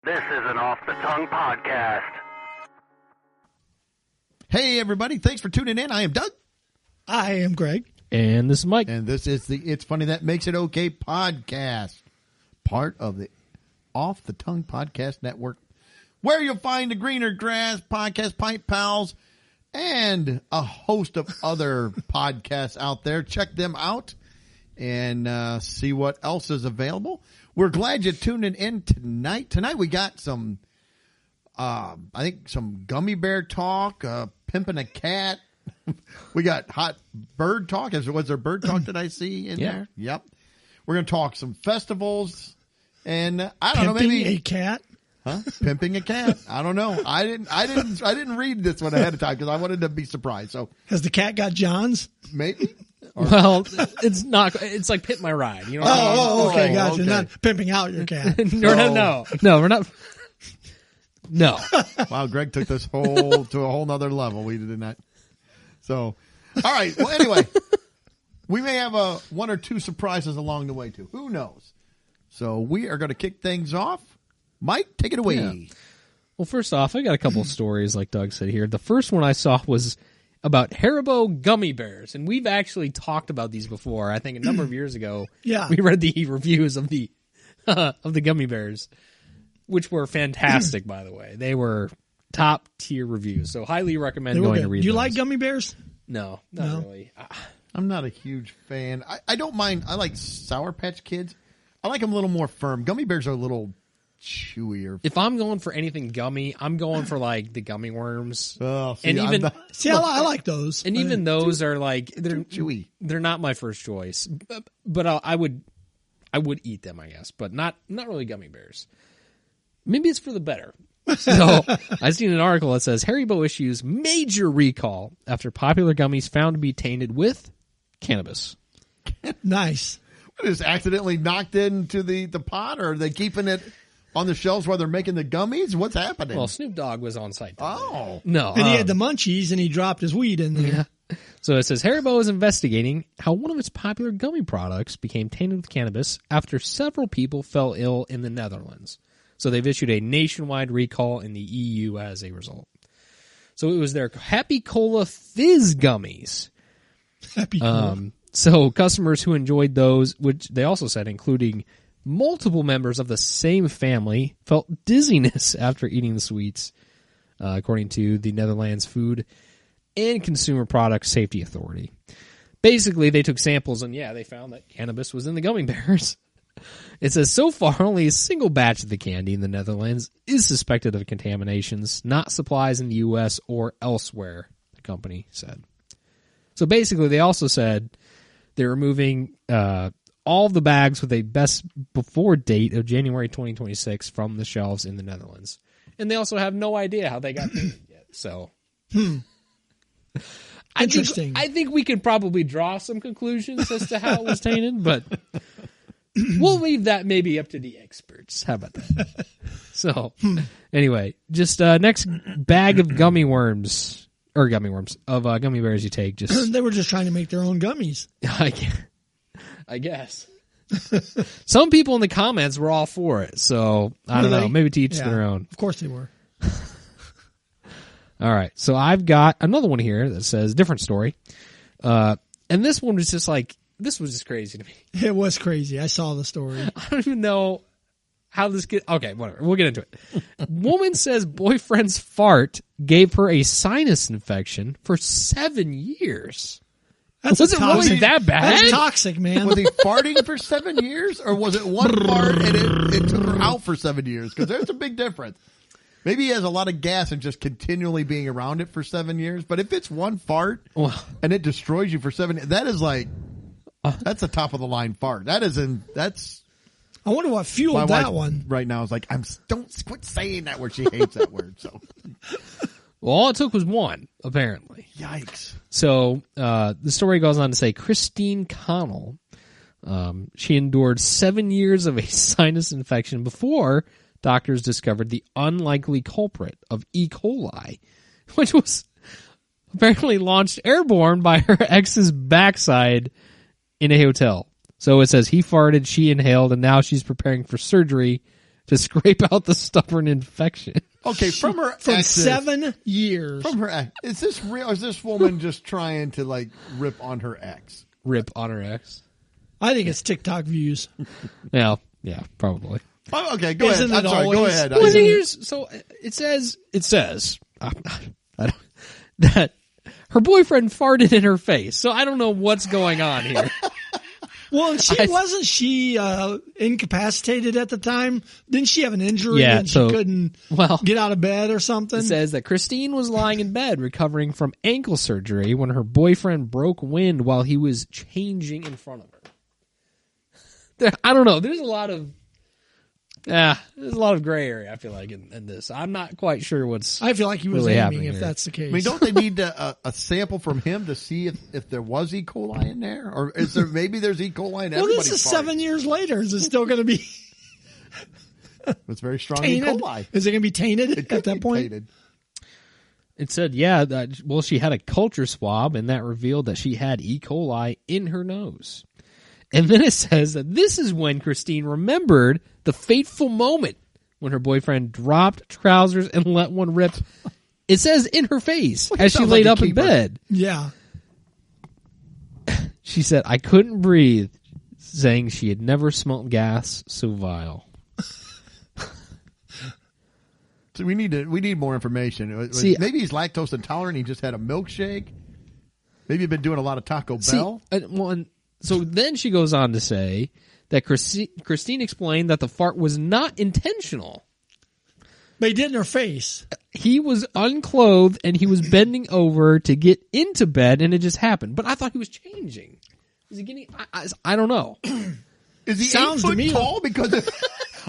This is an Off the Tongue podcast. Hey, everybody. Thanks for tuning in. I am Doug. I am Greg. And this is Mike. And this is the It's Funny That Makes It Okay podcast, part of the Off the Tongue podcast network, where you'll find the Greener Grass podcast, Pint Pals, and a host of other podcasts out there. Check them out and see what else is available. We're glad you're tuning in tonight. Tonight we got some, I think some Gummy Bear talk, pimping a cat. We got hot bird talk. Was there bird talk that I see in there? Yep. We're going to talk some festivals and I don't know, maybe a cat. Huh? Pimping a cat. I don't know. I didn't read this one ahead of time because I wanted to be surprised. So has the cat got Johns? Maybe. Well, it's not. It's like Pimp My Ride. You know what I mean? Okay, gotcha. Okay. Not pimping out your cat. No, we're not. No. Wow, Greg took this to a whole nother level. We did not. So, all right. Well, anyway, we may have one or two surprises along the way too. Who knows? So we are going to kick things off. Mike, take it away. Yeah. Well, first off, I got a couple of stories, like Doug said here. The first one I saw was about Haribo Gummy Bears, and we've actually talked about these before. I think a number of years ago, Yeah. we read the reviews of the Gummy Bears, which were fantastic, by the way. They were top tier reviews, so highly recommend going to read. Do you those. like gummy bears? No, not really. I'm not a huge fan. I don't mind. I like Sour Patch Kids. I like them a little more firm. Gummy Bears are a little chewier. If I'm going for anything gummy, I'm going for like the gummy worms. Oh, see, and even I like those. And even those are like they're chewy. They're not my first choice, but I would eat them, I guess, but not really gummy bears. Maybe it's for the better. So I've seen an article that says Haribo issues major recall after popular gummies found to be tainted with cannabis. Nice. What, is accidentally knocked into the pot, or are they keeping it on the shelves while they're making the gummies? What's happening? Well, Snoop Dogg was on site. Oh. No. And he had the munchies and he dropped his weed in there. Yeah. So it says Haribo is investigating how one of its popular gummy products became tainted with cannabis after several people fell ill in the Netherlands. So they've issued a nationwide recall in the EU as a result. So it was their Happy Cola Fizz gummies. Happy Cola. So customers who enjoyed those, which they also said, including multiple members of the same family, felt dizziness after eating the sweets, according to the Netherlands Food and Consumer Product Safety Authority. Basically, they took samples and, they found that cannabis was in the gummy bears. It says, so far, only a single batch of the candy in the Netherlands is suspected of contaminations, not supplies in the U.S. or elsewhere, the company said. So basically, they also said they're removing all of the bags with a best before date of January 2026 from the shelves in the Netherlands. And they also have no idea how they got tainted yet. So, Interesting. I think we could probably draw some conclusions as to how it was tainted, but we'll leave that maybe up to the experts. How about that? So, anyway, just next bag of gummy bears you take. Just They were just trying to make their own gummies. I guess. Some people in the comments were all for it, so I don't know. Maybe to each their own. Of course they were. All right, so I've got another one here that says different story, and this one was just like, this was just crazy to me. It was crazy. I saw the story. I don't even know how this get. Okay, whatever. We'll get into it. Woman says boyfriend's fart gave her a sinus infection for 7 years. Was it really that bad? That's toxic, man. Was he farting for 7 years, or was it one fart and it took her out for 7 years? Because there's a big difference. Maybe he has a lot of gas and just continually being around it for 7 years. But if it's one fart and it destroys you for 7 years, that is like, that's a top of the line fart. That's. I wonder what fueled that one. Right now is like, don't quit saying that word. She hates that word. So. Well, all it took was one, apparently. Yikes. So the story goes on to say Christine Connell, she endured 7 years of a sinus infection before doctors discovered the unlikely culprit of E. coli, which was apparently launched airborne by her ex's backside in a hotel. So it says he farted, she inhaled, and now she's preparing for surgery to scrape out the stubborn infection. Okay, from her From exes, 7 years. From her ex. Is this real? Or is this woman just trying to like rip on her ex? Rip on her ex. I think it's TikTok views. Yeah, probably. Oh, okay, go Isn't ahead. it I'm sorry. Go always? ahead. Well, so it says I don't, that her boyfriend farted in her face. So I don't know what's going on here. Well, wasn't she incapacitated at the time? Didn't she have an injury and she couldn't get out of bed or something? It says that Christine was lying in bed recovering from ankle surgery when her boyfriend broke wind while he was changing in front of her. I don't know. There's a lot of gray area, I feel like, in this. I'm not quite sure what's I feel like he was really aiming happening if here. that's the case. I mean, don't they need a sample from him to see if there was E. coli in there? Or is there maybe there's E. coli in well, everybody's this is farts? 7 years later. Is it still going to be It's very strong tainted? E. coli. Is it going to be tainted It could at that be point? tainted. It said, she had a culture swab, and that revealed that she had E. coli in her nose. And then it says that this is when Christine remembered the fateful moment when her boyfriend dropped trousers and let one rip. It says in her face as she sounds laid like a up in keeper. bed. Yeah. She said, I couldn't breathe, saying she had never smelt gas so vile. So we need more information. See, maybe he's lactose intolerant. He just had a milkshake. Maybe he's been doing a lot of Taco Bell. So then she goes on to say that Christine explained that the fart was not intentional. But he did in her face. He was unclothed and he was bending over to get into bed, and it just happened. But I thought he was changing. Is he getting? I don't know. Is he Sounds 8 to me foot tall? Because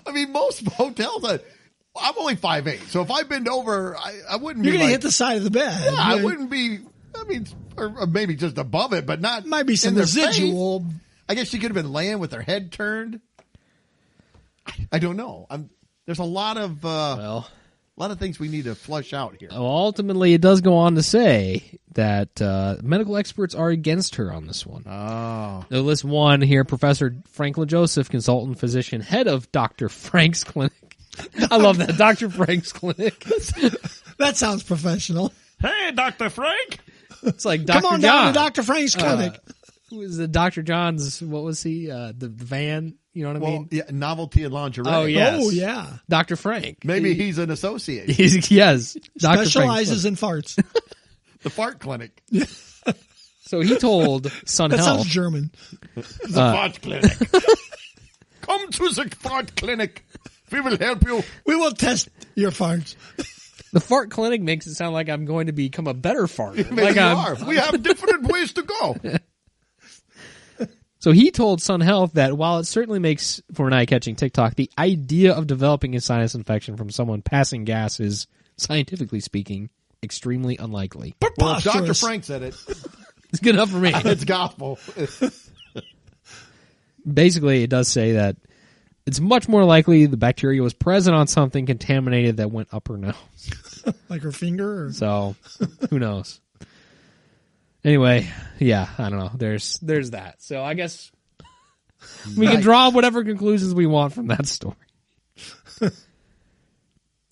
I mean, most hotels. I'm only 5'8", so if I bend over, I wouldn't. You're be going to like, hit the side of the bed. Yeah, I wouldn't be. I mean, or maybe just above it, but not. Might be some in their residual. face. I guess she could have been laying with her head turned. I don't know. There's a lot of things we need to flush out here. Well, ultimately, it does go on to say that medical experts are against her on this one. Oh. Now, list one here, Professor Franklin Joseph, consultant physician, head of Dr. Frank's clinic. I love that, Dr. Frank's clinic. That sounds professional. Hey, Dr. Frank. It's like Dr. Come on John. down to Dr. Frank's clinic. Who was the Dr. John's, what was he? The van, you know what I Well, mean? yeah, novelty and lingerie. Oh, yes. Oh, yeah. Dr. Frank. Maybe he's an associate. Yes. Dr. Specializes in farts. The fart clinic. So he told Sun That Health. sounds German. The fart clinic. Come to the fart clinic. We will help you. We will test your farts. The fart clinic makes it sound like I'm going to become a better farter. Maybe Like you I'm- are. We have different ways to go. So he told Sun Health that while it certainly makes for an eye-catching TikTok, the idea of developing a sinus infection from someone passing gas is, scientifically speaking, extremely unlikely. Well, if Dr. Preposterous. Frank said it, It's good enough for me. it's gospel. Basically, it does say that it's much more likely the bacteria was present on something contaminated that went up her nose. Like her finger? Or... So, who knows? Anyway, yeah, I don't know. There's that. So I guess we can draw whatever conclusions we want from that story.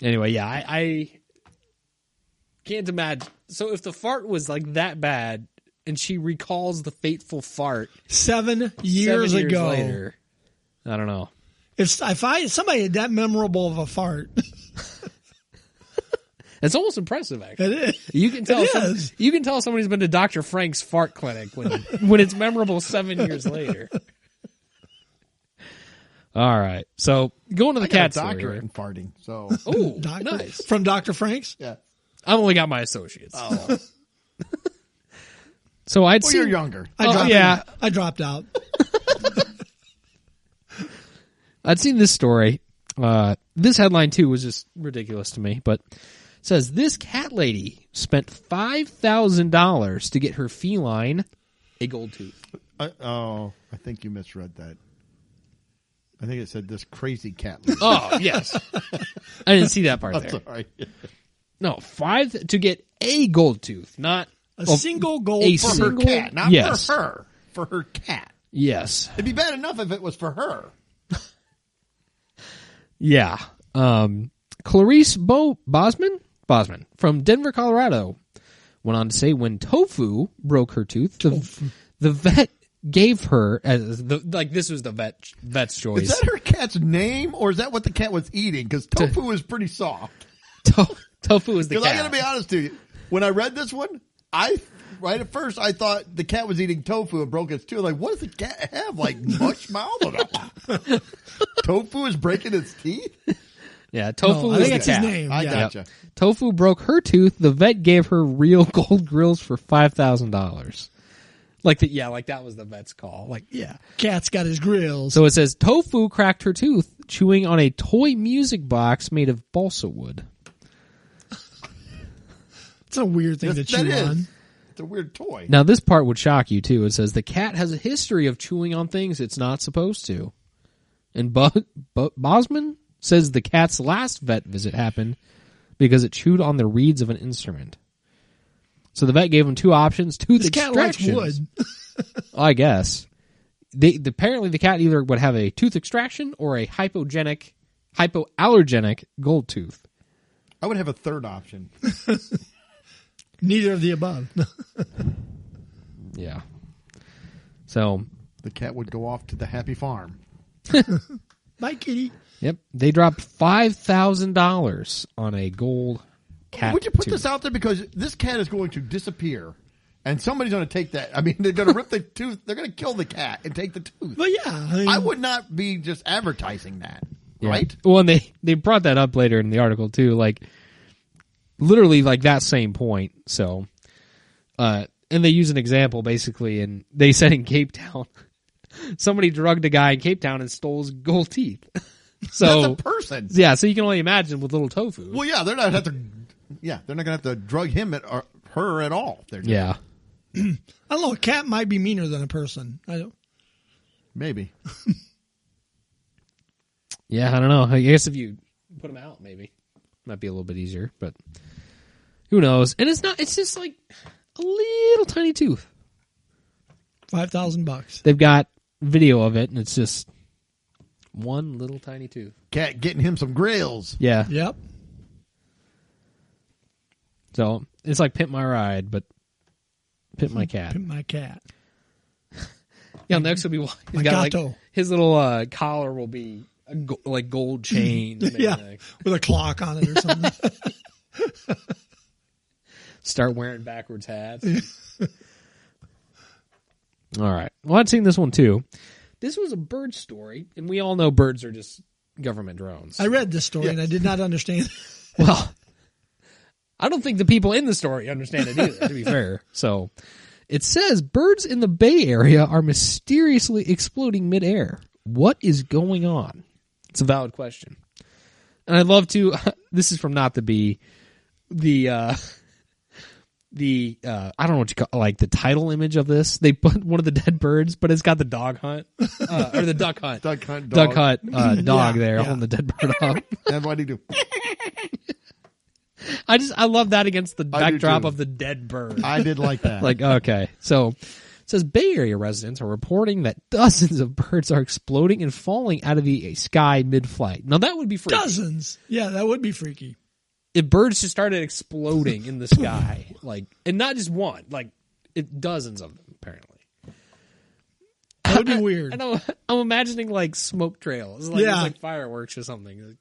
Anyway, yeah, I can't imagine. So if the fart was like that bad, and she recalls the fateful fart 7 years 7 years ago. later, I don't know. If somebody had that memorable of a fart, It's almost impressive, actually. it is. You can tell. It is. You can tell somebody's been to Dr. Frank's fart clinic when it's memorable 7 years later. All right, so going to the I got cat a story. doctorate in farting, so Oh, Doctor, nice. From Dr. Frank's? yeah. I've only got my associates. Oh, So I'd well, seen. you're younger. I dropped out. I'd seen this story. This headline too was just ridiculous to me, but it says this cat lady spent $5,000 to get her feline a gold tooth. I think you misread that. I think it said this crazy cat. Oh yes, I didn't see that part I'm there. sorry. No, to get a gold tooth, not A single gold a For tooth. her single- cat, not yes. for her. For her cat. Yes. It'd be bad enough if it was for her. Yeah. Clarice Bosman from Denver, Colorado, went on to say when Tofu broke her tooth, the vet gave her this was the vet's choice. Is that her cat's name, or is that what the cat was eating? Because tofu is pretty soft. Tofu is the cat. Because I got to be honest with you, when I read this one, right at first I thought the cat was eating tofu and broke its tooth. Like, what does the cat have? Like mush mouth? Tofu is breaking its teeth. Yeah, Tofu is the cat. His name. I gotcha. Tofu broke her tooth. The vet gave her real gold grills for $5,000. Like that was the vet's call. Cat's got his grills. So it says Tofu cracked her tooth chewing on a toy music box made of balsa wood. It's a weird thing to chew on. It's a weird toy. Now this part would shock you too. It says the cat has a history of chewing on things it's not supposed to. And Bosman says the cat's last vet visit happened because it chewed on the reeds of an instrument. So the vet gave him two options: tooth extractions. Cat likes wood. I guess. Apparently the cat either would have a tooth extraction or a hypoallergenic gold tooth. I would have a third option. Neither of the above. Yeah. So the cat would go off to the happy farm. Bye, kitty. Yep. They dropped $5,000 on a gold cat. Would you put tooth. this out there? Because this cat is going to disappear. And somebody's going to take that. I mean, they're going to rip the tooth. They're going to kill the cat and take the tooth. But yeah. I would not be just advertising that. Yeah. Right? Well, and they brought that up later in the article too. Like, literally like that same point. So, and they use an example basically, and they said in Cape Town, somebody drugged a guy in Cape Town and stole his gold teeth. So that's a person. Yeah, so you can only imagine with little Tofu. Well, yeah, they're not going to have to drug him or her at all. Yeah. I don't know. A cat might be meaner than a person. I don't. Maybe. Yeah, I don't know. I guess if you put them out, maybe might be a little bit easier, but who knows? And it's not. It's just like a little tiny tooth. $5,000. They've got video of it, and it's just one little tiny tooth. Cat getting him some grills. Yeah. Yep. So it's like Pimp My Ride, but Pimp My Cat. Pimp my cat. Yeah, next will be he's got like, his little collar will be like gold chain. Yeah, with a clock on it or something. Start wearing backwards hats. All right. Well, I'd seen this one too. This was a bird story, and we all know birds are just government drones. I read this story, and I did not understand. Well, I don't think the people in the story understand it either, to be fair. So it says birds in the Bay Area are mysteriously exploding midair. What is going on? It's a valid question. And I'd love to, this is from Not the Bee, I don't know what you call, like the title image of this. They put one of the dead birds, but it's got the dog hunt, or the duck hunt. Duck hunt dog there holding the dead bird up. And what do you do? I love that against the backdrop of the dead bird. I did like that. Like, okay. So it says Bay Area residents are reporting that dozens of birds are exploding and falling out of the sky mid-flight. Now that would be freaky. Dozens. Yeah, that would be freaky. If birds just started exploding in the sky, like, and not just one, like dozens of them, apparently. That would be weird. I'm imagining like smoke trails, like, it's like fireworks or something.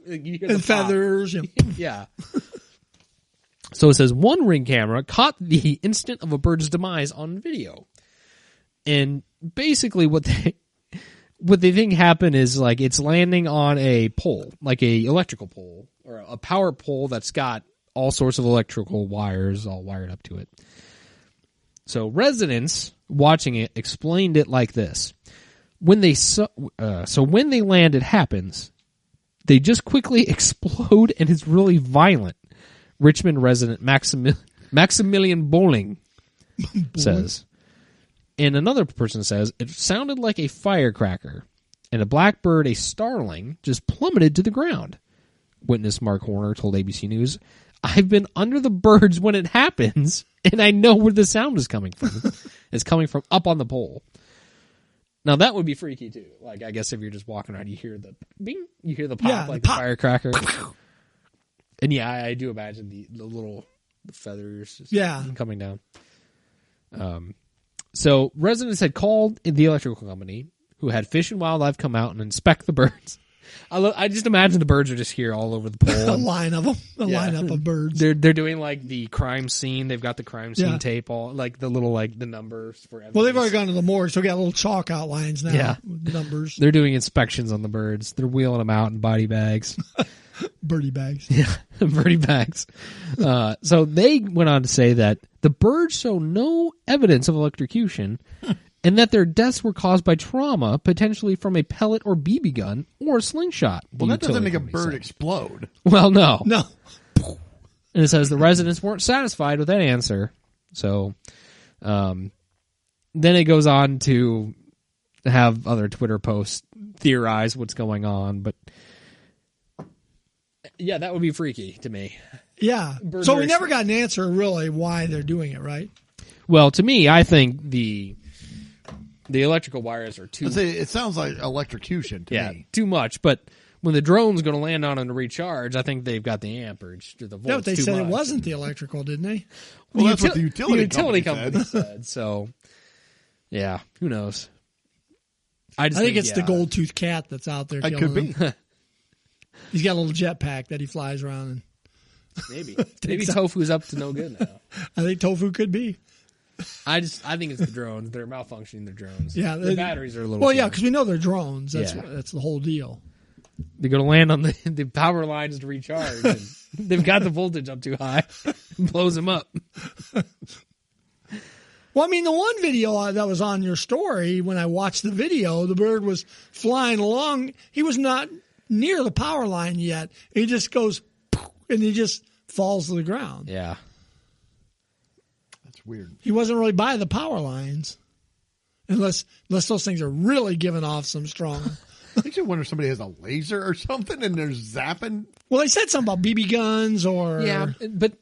You hear and feathers. Yeah. So it says one Ring camera caught the instant of a bird's demise on video. And basically what they think happened is like it's landing on a pole, like a electrical pole or a power pole that's got all sorts of electrical wires all wired up to it. So residents watching it explained it like this. When they when they land, it happens. They just quickly explode, and it's really violent. Richmond resident Maximilian Bowling says. And another person says, it sounded like a firecracker, and a blackbird, a starling, just plummeted to the ground. Witness Mark Horner told ABC News, I've been under the birds when it happens, and I know where the sound is coming from. It's coming from up on the pole. Now that would be freaky too. Like I guess if you're just walking around, you hear the bing, you hear the pop like the firecracker. And yeah, I do imagine the little feathers just coming down. So residents had called the electrical company, who had Fish and Wildlife come out and inspect the birds. I just imagine the birds are just here all over the pole. A line of them. A lineup of birds. They're doing like the crime scene. They've got the crime scene tape, all like the little like the numbers for evidence. Well, they've already gone to the morgue, so we got little chalk outlines now. Yeah. With numbers. They're doing inspections on the birds. They're wheeling them out in body bags. Birdie bags. Yeah, birdie bags. So they went on to say that the birds show no evidence of electrocution and that their deaths were caused by trauma, potentially from a pellet or BB gun or a slingshot. Well, that doesn't make a bird explode. Well, no. No. And it says the residents weren't satisfied with that answer. So then it goes on to have other Twitter posts theorize what's going on. But yeah, that would be freaky to me. Yeah. Birds so we never got an answer really why they're doing it, right? Well, to me, I think the electrical wires are too... It sounds like electrocution to me. Too much. But when the drone's going to land on and recharge, I think they've got the amperage to the volts. Yeah, but they said much. it wasn't the electrical, didn't they? Well, that's what the utility company said. So, yeah, who knows? I think it's the gold tooth cat that's out there. It could be. He's got a little jetpack that he flies around in. Maybe Tofu's up to no good now. I think Tofu could be. I think it's the drones. They're malfunctioning. The drones. Yeah, the batteries are a little. Well, yeah, because we know they're drones. That's the whole deal. They're going to land on the power lines to recharge. And they've got the voltage up too high. It blows them up. Well, I mean, the one video that was on your story, when I watched the video, the bird was flying along. He was not near the power line yet. He just goes, and he just falls to the ground. Yeah. That's weird. He wasn't really by the power lines. Unless those things are really giving off some strong... I should wonder if somebody has a laser or something and they're zapping. Well, they said something about BB guns or... Yeah, but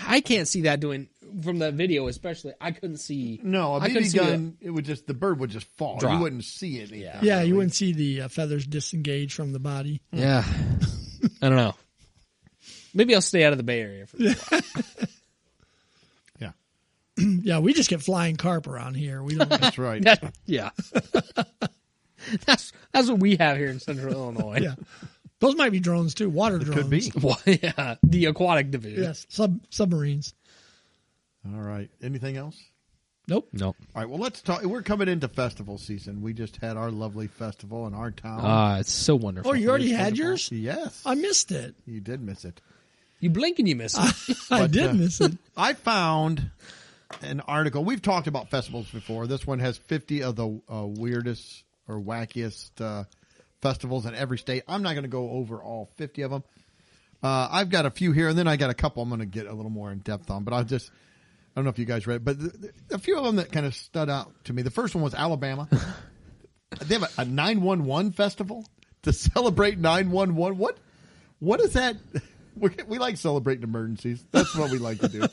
I can't see that doing... From the video, especially, I couldn't see. No, a BB gun, it would just, the bird would just fall. Drop. You wouldn't see it. Yeah, you wouldn't see the feathers disengage from the body. Yeah. I don't know. Maybe I'll stay out of the Bay Area for this while. Yeah. Yeah, we just get flying carp around here. We don't. That's right. Yeah. That's what we have here in Central Illinois. Yeah. Those might be drones too. Water drones. Could be. Well, yeah. The aquatic division. Yes. Submarines. All right. Anything else? Nope. All right. Well, let's talk. We're coming into festival season. We just had our lovely festival in our town. It's so wonderful. Oh, you already had yours? Yes. I missed it. You did miss it. You blink and you miss it. I did miss it. I found an article. We've talked about festivals before. This one has 50 of the weirdest or wackiest festivals in every state. I'm not going to go over all 50 of them. I've got a few here, and then I got a couple I'm going to get a little more in depth on. But I don't know if you guys read it, but a few of them that kind of stood out to me. The first one was Alabama. They have a 911 festival to celebrate 911. What is that? We like celebrating emergencies. That's what we like to do.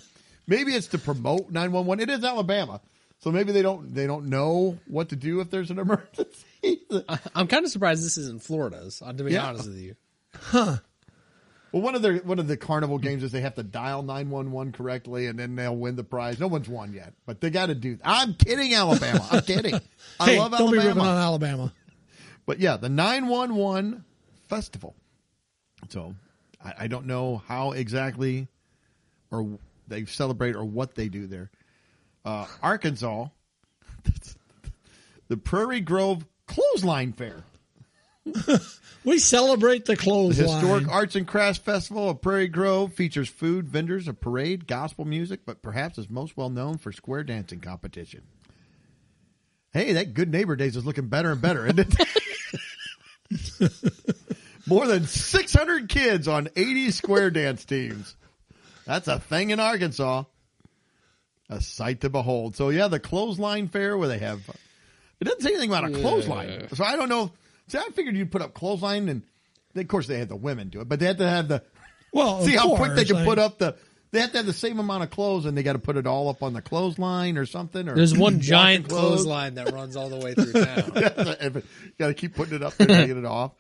Maybe it's to promote 911. It is Alabama, so maybe they don't know what to do if there's an emergency. I'm kind of surprised this isn't Florida's. To be honest with you, Huh? Well, one of the carnival games is they have to dial 911 correctly, and then they'll win the prize. No one's won yet, but they got to do. I'm kidding, Alabama. I'm kidding. I love Alabama. Don't be ripping on Alabama. But yeah, the 911 festival. So I don't know how exactly or they celebrate or what they do there. Arkansas, the Prairie Grove Clothesline Fair. We celebrate the The clothesline. Historic Arts and Crafts Festival of Prairie Grove features food, vendors, a parade, gospel music, but perhaps is most well known for square dancing competition. Hey, that Good Neighbor Days is looking better and better, isn't it? More than 600 kids on 80 square dance teams. That's a thing in Arkansas. A sight to behold. So, yeah, the Clothesline Fair where they have... It doesn't say anything about a clothesline. So I don't know... See, I figured you'd put up clothesline, and of course they had the women do it, but they had to have the. Well, see how quick they can put up They have to have the same amount of clothes, and they got to put it all up on the clothesline or something. Or There's one washing giant clothes. clothesline that runs all the way through town. You got to keep putting it up there to get it off.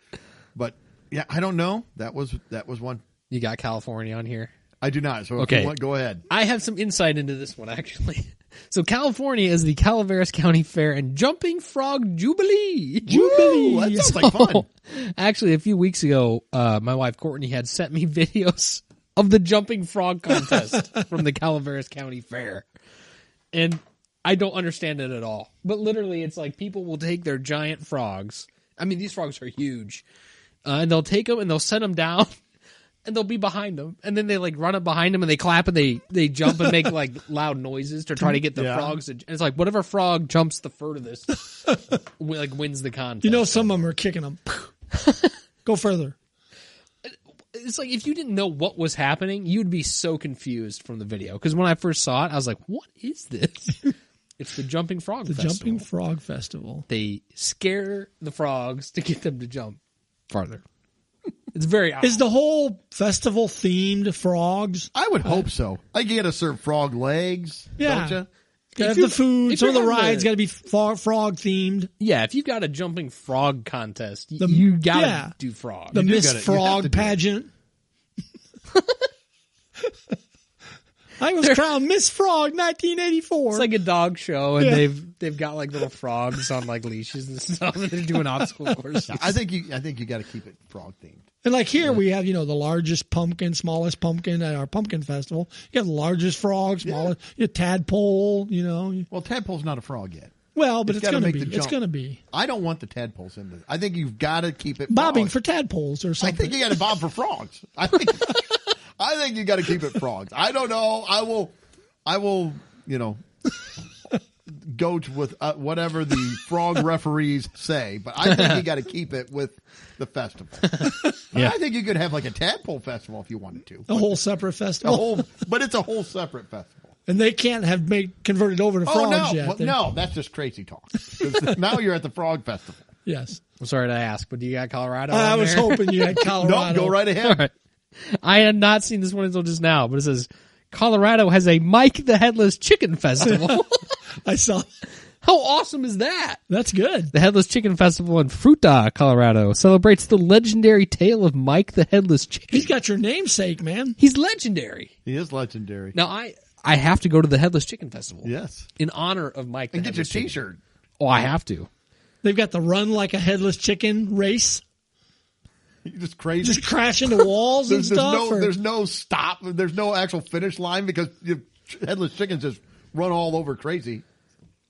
But yeah, I don't know. That was one. You got California on here? I do not. So if Okay. you want, go ahead. I have some insight into this one, actually. So California is the Calaveras County Fair and Jumping Frog Jubilee. Woo, that sounds like fun. Actually, a few weeks ago, my wife Courtney had sent me videos of the Jumping Frog contest from the Calaveras County Fair. And I don't understand it at all. But literally, it's like people will take their giant frogs. I mean, these frogs are huge. And they'll take them and they'll set them down. And they'll be behind them, and then they like run up behind them, and they clap and they jump and make like loud noises to try to get the frogs. To, and it's like whatever frog jumps the furthest, like wins the contest. You know, some of them are kicking them. Go further. It's like if you didn't know what was happening, you'd be so confused from the video. Because when I first saw it, I was like, "What is this?" It's the Jumping Frog Festival. Jumping Frog Festival. They scare the frogs to get them to jump farther. It's very odd. Is the whole festival themed frogs? I would hope so. I got to serve frog legs, don't you? Gotta have the food. Some of the rides got to be frog themed. Yeah, if you've got a jumping frog contest, you gotta do frogs. The Miss you Frog pageant. I was crowned Miss Frog 1984. It's like a dog show, and they've got like little frogs on like leashes and stuff, and they're doing obstacle courses. I think you got to keep it frog themed. And like here we have, the largest pumpkin, smallest pumpkin at our pumpkin festival. You have the largest frog, smallest, tadpole, Well, tadpole's not a frog yet. Well, but it's going to be. the It's jump. going to be. I don't want the tadpoles in this. I think you've got to keep it Bobbing frogs. for tadpoles or I something. think you got to bob for frogs. I think you got to keep it frogs. I don't know. I will, go with whatever the frog referees say, but I think you got to keep it with the festival. Yeah. I think you could have like a tadpole festival if you wanted to. a whole separate festival. But it's a whole separate festival. And they can't have converted over to frogs yet. Well, no, that's just crazy talk. 'Cause now you're at the frog festival. Yes. I'm sorry to ask, but do you got Colorado? I on was there? hoping you had Colorado. No, go right ahead. All right. I had not seen this one until just now, but it says Colorado has a Mike the Headless Chicken Festival. I saw. How awesome is that? That's good. The Headless Chicken Festival in Fruita, Colorado celebrates the legendary tale of Mike the Headless Chicken. He's got your namesake, man. He's legendary. He is legendary. Now, I have to go to the Headless Chicken Festival. Yes. In honor of Mike the And get your Headless Chicken. T-shirt. Oh, I have to. They've got the run like a headless chicken race. You're just crazy. Just crash into walls and stuff. There's no stop. There's no actual finish line because headless chickens just run all over crazy.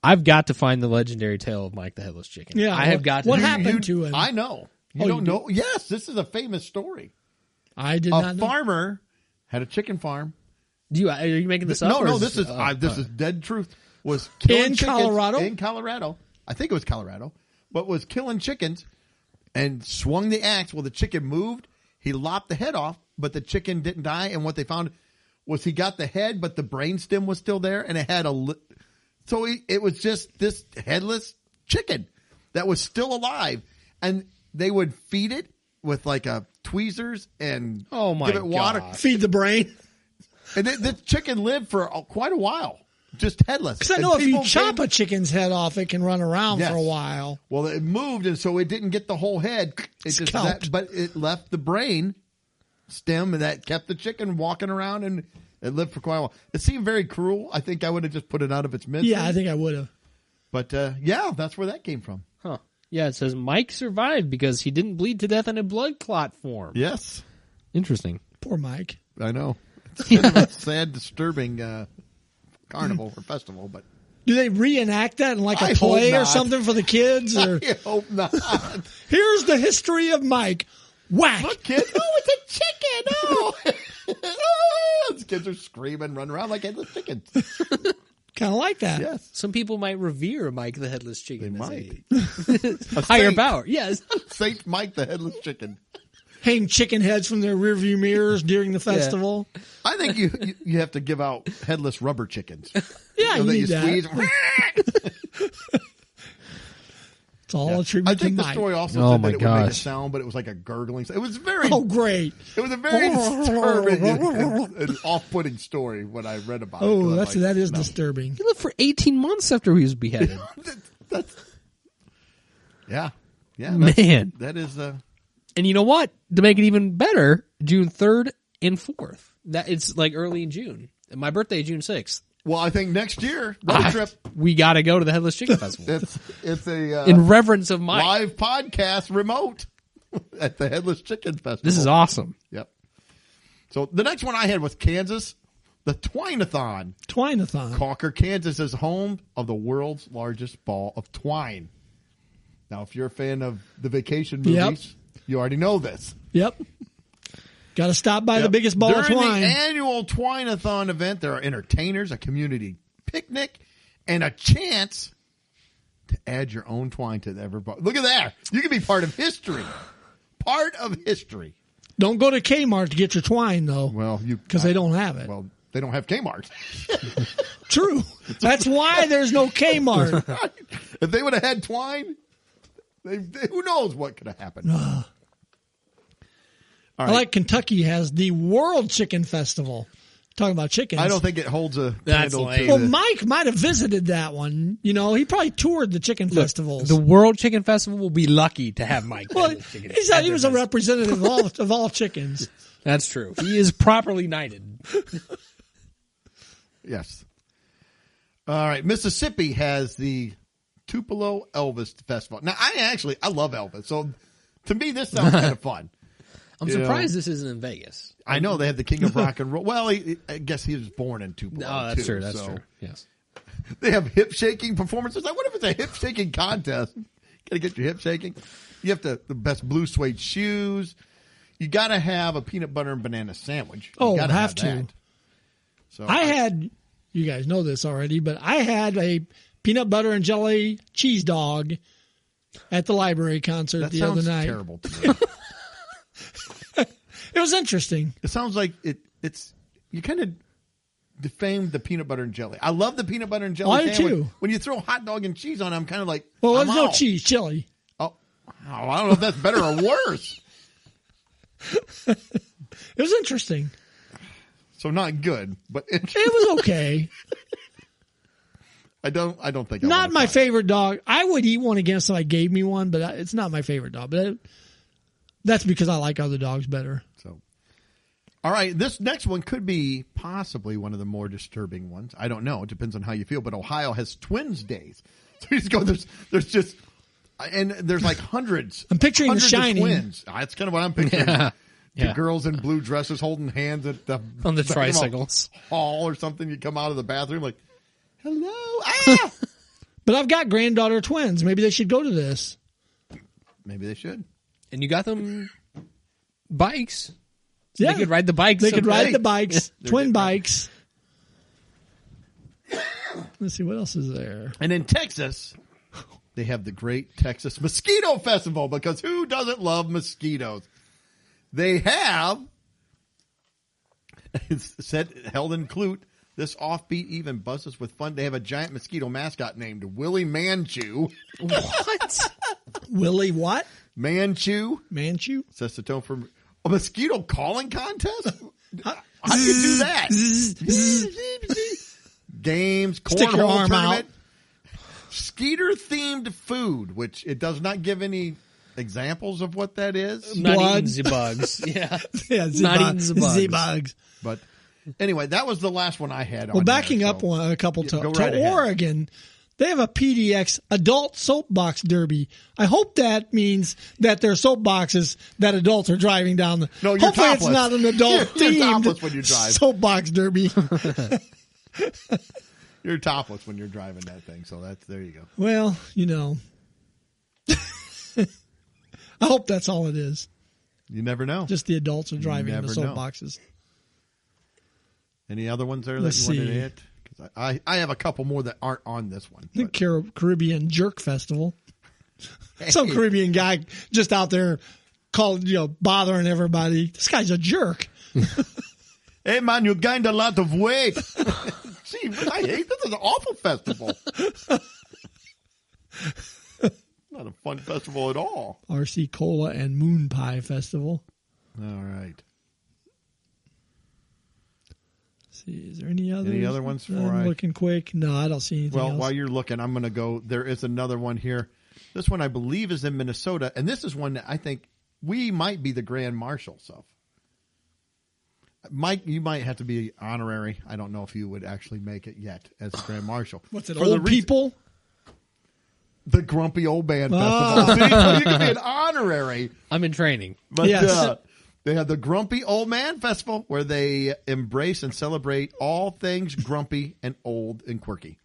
I've got to find the legendary tale of Mike the Headless Chicken. Yeah, I have got to. what happened to him? I know. You don't know? Yes, this is a famous story. I did A not know. farmer had a chicken farm. Are you making this up? No, or no, this is dead truth. Was killing In chickens Colorado? in Colorado. I think it was Colorado, but was killing chickens and swung the axe. Well, the chicken moved. He lopped the head off, but the chicken didn't die. And what they found was he got the head, but the brainstem was still there, and it had it was just this headless chicken that was still alive, and they would feed it with like tweezers and Oh my give it water. God. Feed the brain. And the chicken lived for quite a while, just headless. Because I know if you chop a chicken's head off, it can run around Yes. for a while. Well, it moved, and so it didn't get the whole head. It just Scalped. but it left the brain stem, and that kept the chicken walking around, and it lived for quite a while. It seemed very cruel. I think I would have just put it out of its misery. Yeah, I think I would have. But yeah, that's where that came from. Huh. Yeah, it says Mike survived because he didn't bleed to death in a blood clot form. Yes, Interesting. Poor Mike. I know. It's kind of a sad, disturbing carnival or festival, but Do they reenact that in like a I hope play or not. something for the kids? Or I hope not. here's the history of Mike. Whack. Look, kids! Oh, it's a chicken! Oh, oh! The kids are screaming, running around like headless chickens. Kind of like that. Yes. Some people might revere Mike the Headless Chicken. They as might. a higher saint. power. Yes. Saint Mike the Headless Chicken. Hang chicken heads from their rearview mirrors during the festival. I think you have to give out headless rubber chickens. Yeah, you that need you that. squeeze. It's all a I tribute to think the Mike. story also Oh said my that it would make a gosh. sound, but it was like a gurgling. It was very. Oh, great. It was a very disturbing and off-putting story when I read about it. Oh, 'Cause I'm that is no. disturbing. He lived for 18 months after he was beheaded. Yeah. Man. That is. And you know what? To make it even better, June 3rd and 4th. That it's like early in June. And my birthday is June 6th. Well, I think next year road trip. We got to go to the Headless Chicken Festival It's a in reverence of Mike. live podcast remote at the Headless Chicken Festival. This is awesome. Yep. So the next one I had was Kansas, the Twine-a-thon. Twine-a-thon. Calker, Kansas is home of the world's largest ball of twine. Now, if you're a fan of the vacation movies, you already know this. Yep. Got to stop by the biggest ball of During twine. the annual Twine-a-thon event, there are entertainers, a community picnic, and a chance to add your own twine to every ball. Look at that. You can be part of history. Part of history. Don't go to Kmart to get your twine, though. Well, because they don't have it. Well, they don't have Kmart. True. That's why there's no Kmart. If they would have had twine, who knows what could have happened. All right. I like Kentucky has the World Chicken Festival. Talking about chickens. I don't think it holds a That's candle lame. to Well, the- Mike might have visited that one. You know, he probably toured the chicken festivals. The World Chicken Festival will be lucky to have Mike. well, Headless Chicken he at was their a festival. representative of all chickens. That's true. He is properly knighted. Yes. All right. Mississippi has the Tupelo Elvis Festival. Now, I love Elvis. So to me, this sounds kind of fun. I'm surprised this isn't in Vegas. I know they have the King of Rock and Roll. Well, I guess he was born in Tupelo. Oh, that's too, true. That's so. true. Yes. They have hip shaking performances. I wonder if it's a hip shaking contest. Got to get your hip shaking. You have the best blue suede shoes. You got to have a peanut butter and banana sandwich. You Oh, gotta have to. that. So I had, you guys know this already, but I had a peanut butter and jelly cheese dog at the library concert that the sounds other night. terrible to me. It was interesting. It sounds like it's you kind of defamed the peanut butter and jelly. I love the peanut butter and jelly I do sandwich. too. When you throw hot dog and cheese on it, I'm kind of like, Well, I'm there's no out. cheese, chili. Oh, I don't know if that's better or worse. It was interesting. So not good, but It was okay. I don't think I Not wanna my try it. favorite dog. I would eat one again if somebody gave me one, but it's not my favorite dog. But that's because I like other dogs better. So, all right, this next one could be possibly one of the more disturbing ones. I don't know. It depends on how you feel. But Ohio has Twins Days. So you just go. There's just, and there's like hundreds. I'm picturing The hundreds Shining. of twins. That's kind of what I'm picturing. Yeah. The Yeah. girls in blue dresses holding hands at the On the back of a tricycles. hall or something. You come out of the bathroom like, hello. Ah! But I've got granddaughter twins. Maybe they should go to this. Maybe they should. And you got them bikes. So Yeah. They could ride the bikes. They could someday. ride the bikes, They're twin getting- bikes. Let's see, what else is there? And in Texas, they have the Great Texas Mosquito Festival because who doesn't love mosquitoes? They have, it's said, held in Clute, this offbeat even buzzes with fun. They have a giant mosquito mascot named Willie Manchu. What? Willie what? Manchu Manchu? sets the tone for a mosquito calling contest. How do you do that? Games, Stick your cornhole arm tournament, skeeter-themed food, which it does not give any examples of what that is. Not Blood. eating the bugs. Yeah. Yeah, Not eating the bugs. Z-bugs. But anyway, that was the last one I had. Well, on backing there, up so- a couple Yeah, go to right ahead. Oregon, they have a PDX adult soapbox derby. I hope that means that their soapboxes that adults are driving down the. No, you're hopefully topless. it's not an adult You're themed topless when you drive. soapbox derby. You're topless when you're driving that thing, so there you go. Well, you know, I hope that's all it is. You never know. Just the adults are driving the never know. soapboxes. Any other ones there Let's that you wanted see. to hit? 'Cause I have a couple more that aren't on this one. The but- Caribbean Jerk Festival. Hey. Some Caribbean guy just out there bothering everybody. This guy's a jerk. Hey man, you gained a lot of weight. Gee, I hate this. Is an awful festival. Not a fun festival at all. RC Cola and Moon Pie Festival. All right. Let's see, is there any others? Any other ones for I'm looking quick. No, I don't see anything else. While you're looking, I'm going to go. There is another one here. This one I believe is in Minnesota, and this is one that I think we might be the grand marshals of. Mike, you might have to be honorary. I don't know if you would actually make it yet as a grand marshal. What's it, For old people? The Grumpy Old Man Festival. See, so you can be an honorary. I'm in training. But Yes. they have the Grumpy Old Man Festival where they embrace and celebrate all things grumpy and old and quirky.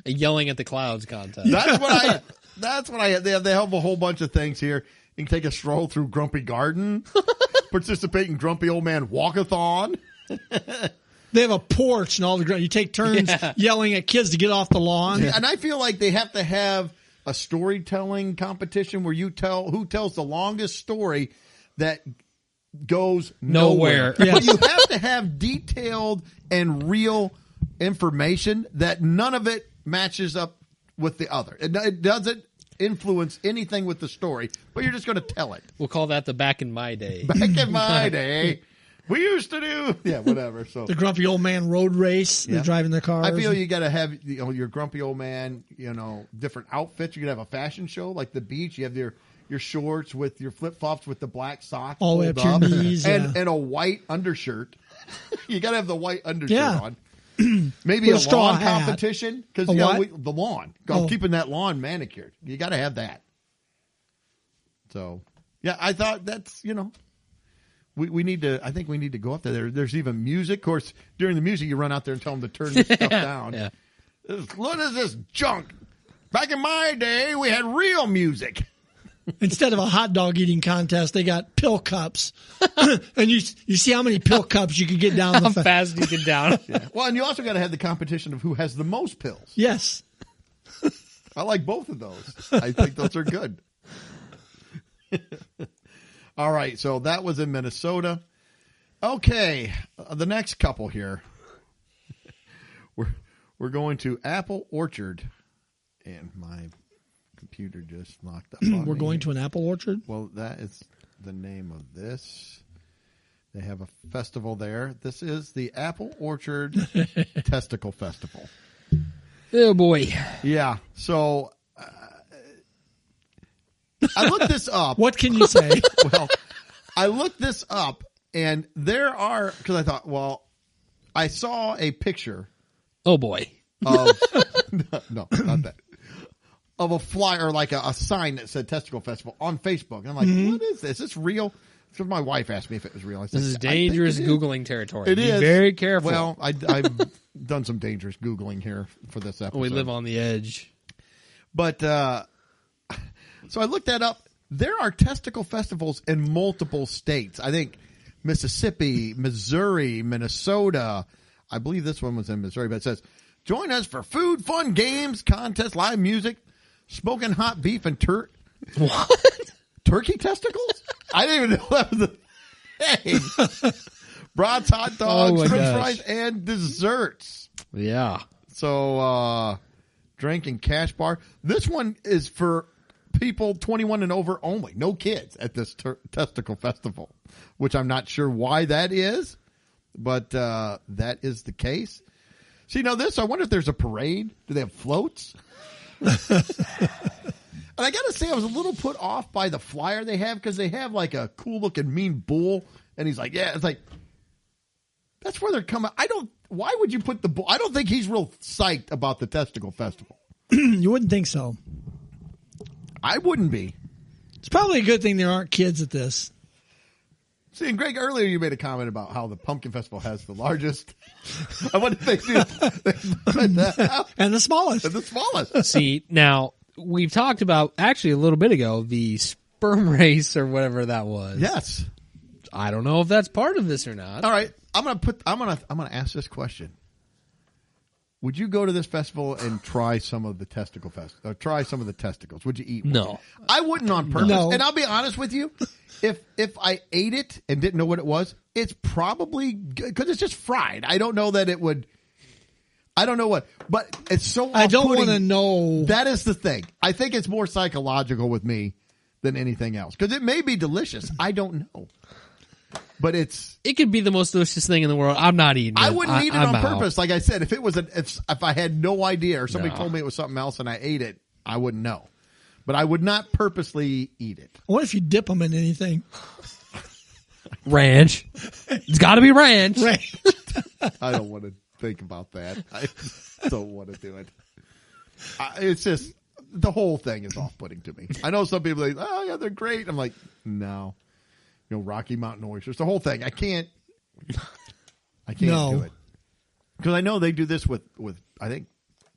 A yelling at the clouds contest. That's what I they have a whole bunch of things here. You can take a stroll through Grumpy Garden, participate in Grumpy Old Man Walkathon. They have a porch and all the you take turns yelling at kids to get off the lawn. And I feel like they have to have a storytelling competition where you tell who tells the longest story that goes nowhere. Yes. But you have to have detailed and real information that none of it matches up with the other. It doesn't influence anything with the story, but you're just going to tell it. We'll call that the back in my day. Back in my day, we used to do whatever. So The Grumpy Old Man Road Race. They're driving their cars. I feel you got to have your grumpy old man, different outfits. You could have a fashion show like the beach. You have your shorts with your flip flops with the black socks all the way up to your knees, and a white undershirt. You got to have the white undershirt on. Maybe With a a straw lawn hat. competition because what? the lawn. Keeping that lawn manicured. You got to have that. So I thought that's We need to. I think we need to go up there. There's even music. Of course, during the music, you run out there and tell them to turn this stuff down. Yeah. What is this junk? Back in my day, we had real music. Instead of a hot dog eating contest, they got pill cups. And you see how many pill cups you can get down How the fast you get down. Well, and you also got to have the competition of who has the most pills. Yes. I like both of those. I think those are good. All right, so that was in Minnesota. Okay, the next couple here. We're going to Apple Orchard, and my computer just locked up. We're going to an apple orchard? Well, that is the name of this. They have a festival there. This is the Apple Orchard Testicle Festival. Oh, boy. Yeah, so I looked this up. What can you say? Well, I looked this up, and there are, because I thought, well, I saw a picture Oh, boy. of, no, not that, of a flyer, like a sign that said Testicle Festival on Facebook. And I'm like, what is this? Is this real? Because my wife asked me if it was real. I said, This is dangerous Googling territory. It Be is. very careful. Well, I've done some dangerous Googling here for this episode. We live on the edge. But, so I looked that up. There are testicle festivals in multiple states. I think Mississippi, Missouri, Minnesota. I believe this one was in Missouri, but it says, join us for food, fun, games, contests, live music, smoking hot beef, and What? turkey testicles? I didn't even know that was a thing. Brats, hot dogs, Oh my french gosh. fries, and desserts. Yeah. So, drink and cash bar. This one is for people 21 and over only. No kids at this testicle festival, which I'm not sure why that is, but that is the case. See, now this, I wonder if there's a parade. Do they have floats? And I got to say, I was a little put off by the flyer they have because they have like a cool looking mean bull. And he's like, yeah, it's like, that's where they're coming. Why would you put the bull? I don't think he's real psyched about the testicle festival. You wouldn't think so. I wouldn't be. It's probably a good thing there aren't kids at this. See, and Greg, earlier you made a comment about how the Pumpkin Festival has the largest. I wonder if they do that. And the smallest. And the smallest. See, now, we've talked about, actually a little bit ago, the sperm race or whatever that was. Yes. I don't know if that's part of this or not. All right. I'm gonna ask this question. Would you go to this festival and try some of the try some of the testicles? Would you eat one? No. I wouldn't on purpose. No. And I'll be honest with you. If I ate it and didn't know what it was, it's probably good because it's just fried. I don't know that it would. I don't know what, but it's so I don't off-putting. want to know. That is the thing. I think it's more psychological with me than anything else. Because it may be delicious. I don't know. But It could be the most delicious thing in the world. I'm not eating it. I wouldn't eat it I'm on out. purpose. Like I said, if it was if I had no idea or somebody told me it was something else and I ate it, I wouldn't know. But I would not purposely eat it. What if you dip them in anything? Ranch. It's got to be ranch. Right. I don't want to think about that. I don't want to do it. It's just, the whole thing is off-putting to me. I know some people are like, oh yeah, they're great. I'm like, no. Rocky Mountain oysters, the whole thing. I can't do it. Because I know they do this with I think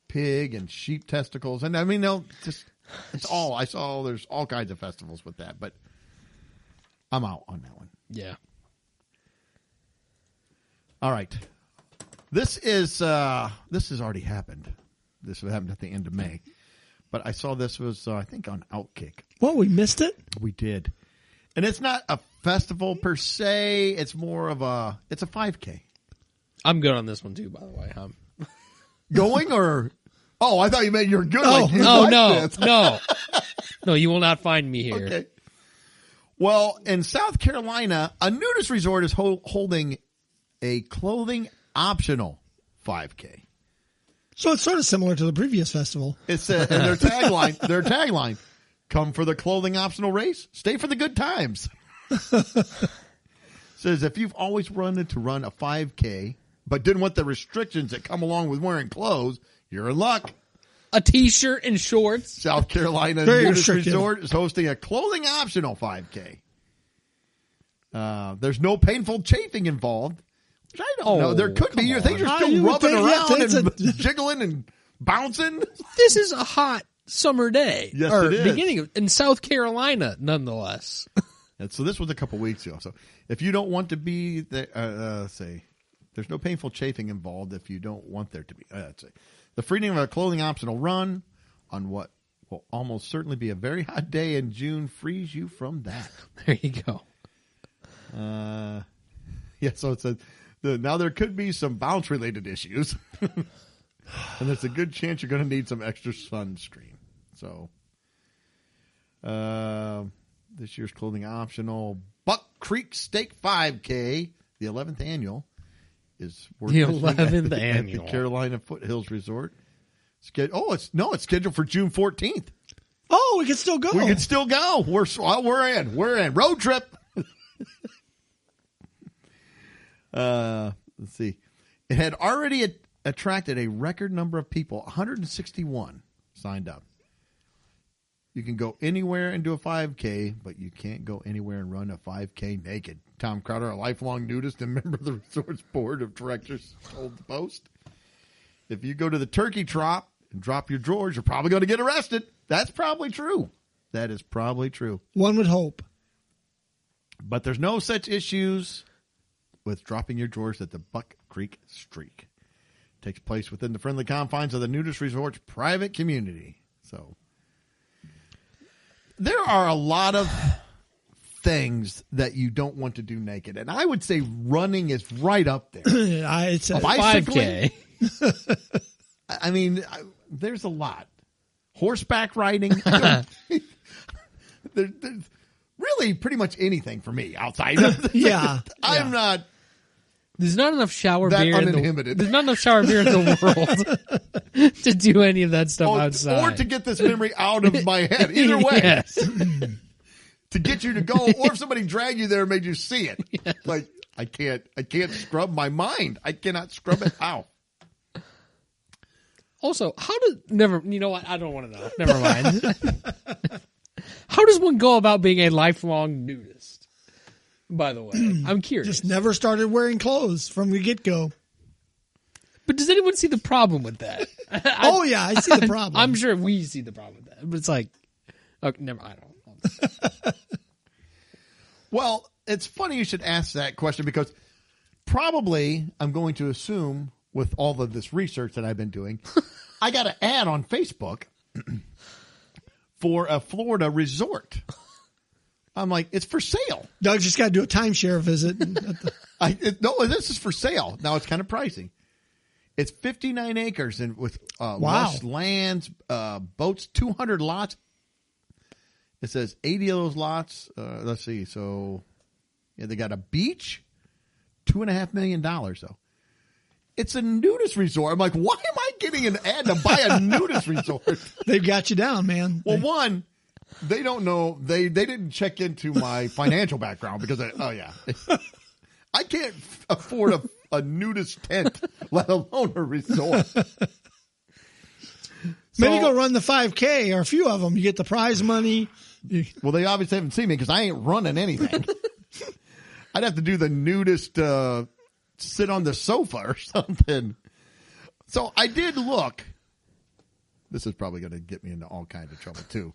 pig and sheep testicles, and I mean they'll just it's all I saw. There's all kinds of festivals with that, but I'm out on that one. Yeah. All right, this has already happened. This happened at the end of May, but I saw this was I think on Outkick. What, we missed it? We did, and it's not a festival per se. It's more of it's a 5K. I'm good on this one too, by the way. Going or? Oh, I thought you meant you're good. Oh, like you Oh, like no, this. no. No, you will not find me here. Okay. Well, in South Carolina, a nudist resort is holding a clothing optional 5K. So it's sort of similar to the previous festival. It's and their tagline, come for the clothing optional race, stay for the good times. Says if you've always wanted to run a 5K, but didn't want the restrictions that come along with wearing clothes, you're in luck. A T-shirt and shorts. South Carolina Very Nudist restrictive. Resort is hosting a clothing optional 5K. There's no painful chafing involved. Which I don't know. There could be. come Things are on. still You would rubbing think, yeah, around it's and jiggling and bouncing. This is a hot summer day. Yes, or it is. beginning of, in South Carolina, nonetheless. And so this was a couple weeks ago. So if you don't want to be there, say, there's no painful chafing involved if you don't want there to be. Let's say. The freedom of a clothing optional run on what will almost certainly be a very hot day in June frees you from that. There you go. Yeah, so it says now there could be some bounce related issues, and there's a good chance you're going to need some extra sunscreen. So, this year's clothing optional Buck Creek Steak 5K, the 11th annual, is The 11th at the annual. Carolina Foothills Resort. It's scheduled for June 14th. Oh, we can still go. We can still go. We're in. We're in. Road trip. Let's see. It had already attracted a record number of people. 161 signed up. You can go anywhere and do a 5K, but you can't go anywhere and run a 5K naked. Tom Crowder, a lifelong nudist and member of the resort's board of directors, told the Post. If you go to the turkey trot and drop your drawers, you're probably going to get arrested. That's probably true. That is probably true. One would hope. But there's no such issues with dropping your drawers at the Buck Creek Streak. It takes place within the friendly confines of the nudist resort's private community. So there are a lot of things that you don't want to do naked. And I would say running is right up there. It's a Bicycling? 5K. I mean, there's a lot. Horseback riding. There's really pretty much anything for me outside. Yeah. I'm not There's not enough shower that beer. uninhibited. There's not enough shower beer in the world to do any of that stuff outside. Or to get this memory out of my head. Either way. Yes. To get you to go, or if somebody dragged you there and made you see it. Yes. Like, I can't scrub my mind. I cannot scrub it out. Also, you know what? I don't want to know. Never mind. How does one go about being a lifelong nudist? By the way, I'm curious. just never started wearing clothes from the get-go. But does anyone see the problem with that? Oh, yeah, I see the problem. I'm sure we see the problem with that. But it's like, okay, never. I don't. Well, it's funny you should ask that question because probably I'm going to assume with all of this research that I've been doing, I got an ad on Facebook for a Florida resort. I'm like, it's for sale. Doug just got to do a timeshare visit. No, this is for sale. Now it's kind of pricey. It's 59 acres and with Wow. lush lands, boats, 200 lots. It says 80 of those lots. Let's see. So, yeah, they got a beach, $2.5 million though. It's a nudist resort. I'm like, why am I getting an ad to buy a nudist resort? They've got you down, man. Well, one, they don't know. They didn't check into my financial background because I can't afford a nudist tent, let alone a resort. Maybe go run the 5K or a few of them. You get the prize money. Well, they obviously haven't seen me because I ain't running anything. I'd have to do the nudist sit on the sofa or something. So I did look. This is probably going to get me into all kinds of trouble too.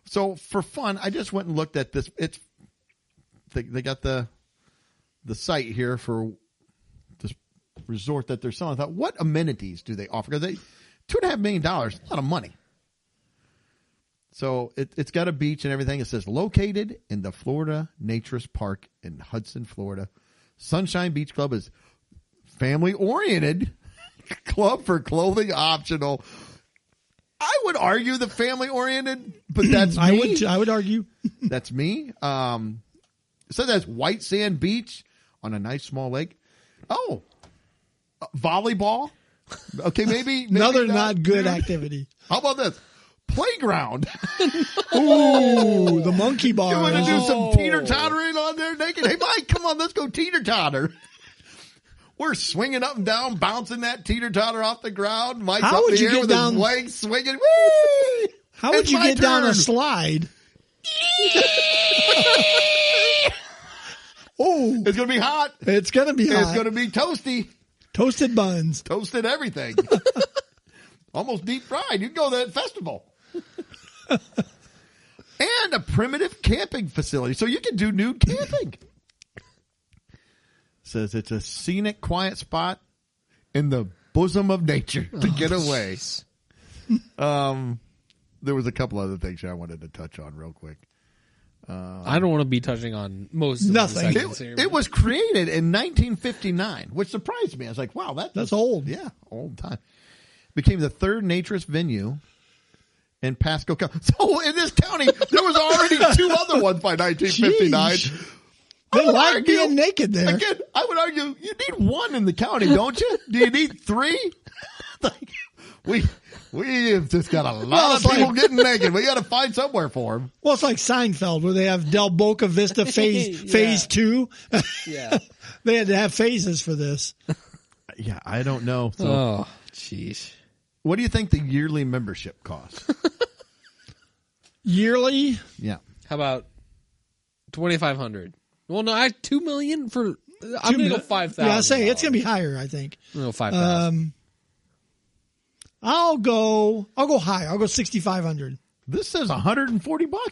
So for fun, I just went and looked at this. They got the site here for this resort that they're selling. I thought, what amenities do they offer? Because they $2.5 million, a lot of money. So it's got a beach and everything. It says located in the Florida Naturist Park in Hudson, Florida. Sunshine Beach Club is family-oriented club for clothing optional. I would argue the family-oriented, but that's me. I would argue. That's me. It says that's white sand beach on a nice small lake. Oh, volleyball. Okay, maybe Another not good activity. How about this? Playground. Ooh, the monkey bar. You want to do some teeter-tottering on there naked? Hey, Mike, come on, let's go teeter-totter. We're swinging up and down, bouncing that teeter-totter off the ground. Mike's How up would in the you air get with down- his legs swinging. Whee! How would It's you my get down a turn. slide? Oh, It's going to be hot. it's going to be hot. It's going to be toasty. Toasted buns. Toasted everything. Almost deep fried. You can go to that festival. And a primitive camping facility. So you can do nude camping. Says it's a scenic, quiet spot in the bosom of nature to get away. There was a couple other things here I wanted to touch on real quick. I don't want to be touching on most of Nothing. the segments here. It was created in 1959, which surprised me. I was like, wow, That's old. Yeah, old time. Became the third naturist venue in Pasco County. So in this county, there was already two other ones by 1959. Sheesh. They like being naked there. Again, I would argue you need one in the county, don't you? Do you need three? Like, we have just got a lot of people getting naked. We got to find somewhere for them. Well, it's like Seinfeld where they have Del Boca Vista phase 2. Yeah. They had to have phases for this. Yeah, I don't know. So, Oh, jeez. what do you think the yearly membership costs? Yearly? Yeah. How about $2,500? Well, no, I have $2 million for. I'm going to go $5,000. Yeah, I say it's going to be higher, I think. I'm going to go $5,000. I'll go high. I'll go 6,500. This says $140.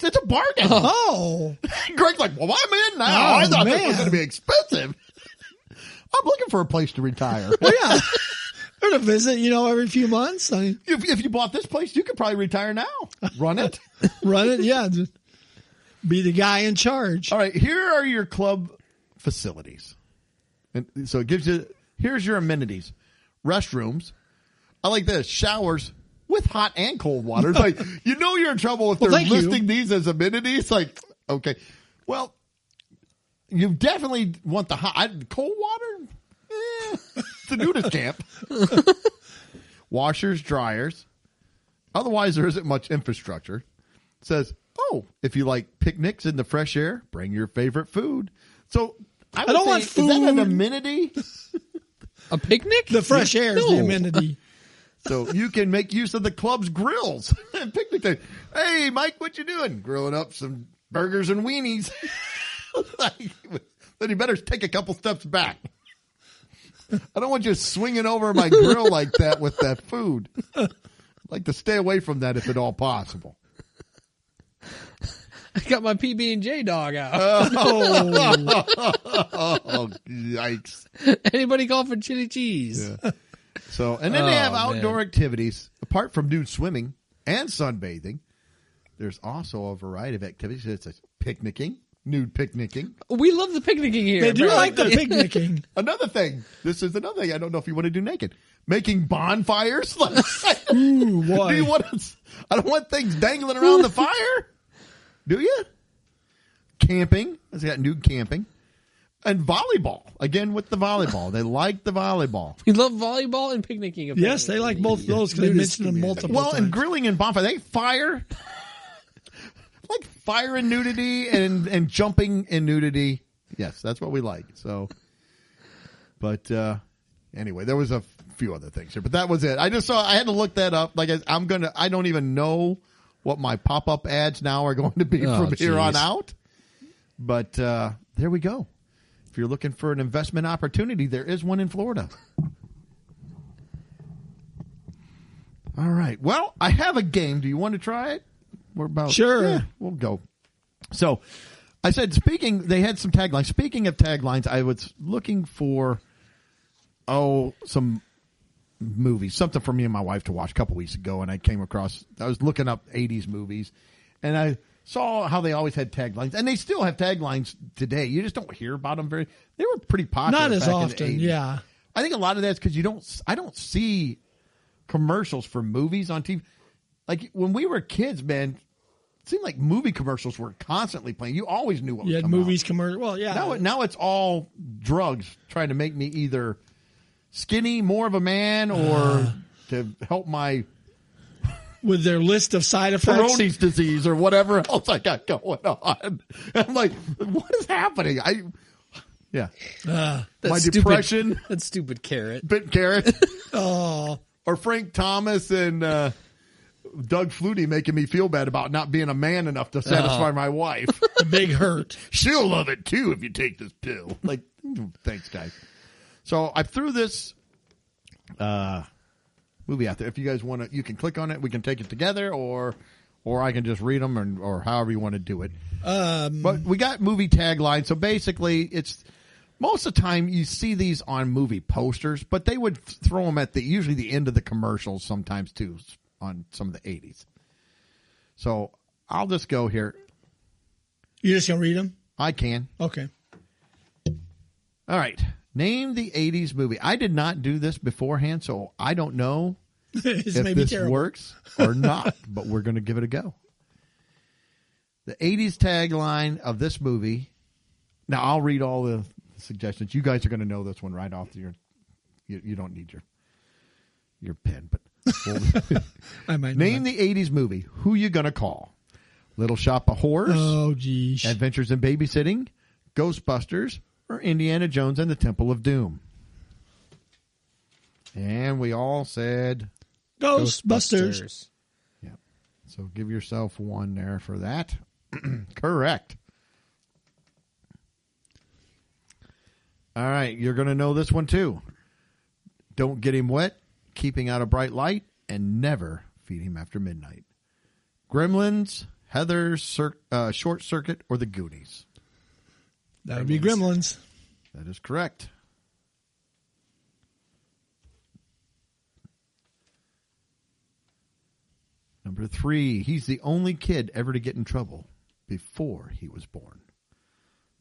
It's a bargain. Oh. Greg's like, well, I'm in now. Oh, I thought this was man. going to be expensive. I'm looking for a place to retire. Well, yeah. We're going to visit, every few months. I mean, If you bought this place, you could probably retire now. Run it. run it. Yeah. Just be the guy in charge. All right, here are your club facilities. And so it gives you, here's your amenities. Restrooms. I like this. Showers with hot and cold water. It's like, you're in trouble if Well, they're thank you. listing these as amenities. Like, okay. Well, you definitely want the cold water. It's a nudist camp. Washers, dryers. Otherwise, there isn't much infrastructure. It says, if you like picnics in the fresh air, bring your favorite food. So I don't want Is that an food. amenity? A picnic? The fresh air is the No. amenity. So you can make use of the club's grills and picnic day. Hey, Mike, what you doing? Grilling up some burgers and weenies. Then you better take a couple steps back. I don't want you swinging over my grill like that with that food. I'd like to stay away from that if at all possible. I got my PB&J dog out. Oh, yikes. Anybody call for chili cheese? Yeah. So, and then they have Oh, outdoor man. activities. Apart from nude swimming and sunbathing, there's also a variety of activities. It's picnicking, nude picnicking. We love the picnicking here. They do like the apparently. picnicking. Another thing. This is another thing. I don't know if you want to do naked. making bonfires. Like, Ooh, boy. do you want to, I don't want things dangling around the fire. Do you? Camping. It's got nude camping. And volleyball. Again with the volleyball. They like the volleyball. We love volleyball and picnicking. Yes, they like both of those because they mentioned them multiple Well, times. and grilling and bonfire. They fire. Like fire and nudity and jumping and nudity. Yes, that's what we like. So, but anyway, there was a few other things here, but that was it. I had to look that up. Like I don't even know what my pop-up ads now are going to be from here on out. But there we go. If you're looking for an investment opportunity, there is one in Florida. All right. Well, I have a game. Do you want to try it? We're about Sure. Yeah, we'll go. So, I said, they had some taglines. Speaking of taglines, I was looking for, some movies, something for me and my wife to watch a couple weeks ago, and I was looking up 80s movies, and I saw how they always had taglines, and they still have taglines today. You just don't hear about them they were pretty popular. Not as back often, in the 80s. yeah. I think a lot of that's because I don't see commercials for movies on TV. Like when we were kids, man, it seemed like movie commercials were constantly playing. You always knew what was You had coming movies, out. commercial. Well, yeah. Now it's all drugs trying to make me either skinny, more of a man, or to help my with their list of side effects. Peyronie's disease or whatever else I got going on. I'm like, what is happening? My depression. That stupid carrot. Bit carrot. Oh. Or Frank Thomas and Doug Flutie making me feel bad about not being a man enough to satisfy my wife. The big hurt. She'll love it too if you take this pill. Like, thanks, guys. So I threw this movie out there. If you guys want to, you can click on it. We can take it together, or I can just read them, or however you want to do it. But we got movie taglines. So basically, it's most of the time you see these on movie posters, but they would throw them at usually the end of the commercials sometimes too on some of the 80s. So I'll just go here. You're just going to read them? I can. Okay. All right. Name the 80s movie. I did not do this beforehand, so I don't know if this works or not, but we're going to give it a go. The 80s tagline of this movie. Now, I'll read all the suggestions. You guys are going to know this one right off your. You don't need your pen, but I might name the 80s movie. Who you going to call? Little Shop of Horrors. Oh, geez. Adventures in Babysitting, Ghostbusters, or Indiana Jones and the Temple of Doom. And we all said Ghostbusters. Yeah. So give yourself one there for that. Correct. All right, you're going to know this one too. Don't get him wet, keeping out a bright light, and never feed him after midnight. Gremlins, Heather's Short Circuit, or the Goonies. That would be Gremlins. That is correct. Number 3, he's the only kid ever to get in trouble before he was born.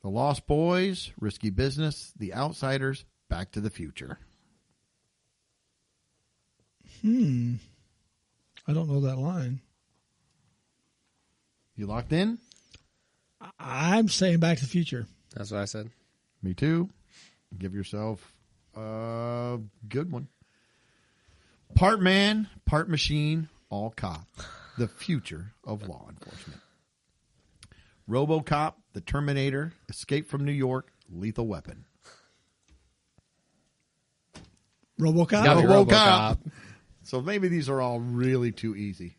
The Lost Boys, Risky Business, The Outsiders, Back to the Future. I don't know that line. You locked in? I'm saying Back to the Future. That's what I said. Me too. Give yourself a good one. Part man, part machine, all cop. The future of law enforcement. RoboCop, The Terminator, Escape from New York, Lethal Weapon. RoboCop? Gotta be RoboCop. So maybe these are all really too easy.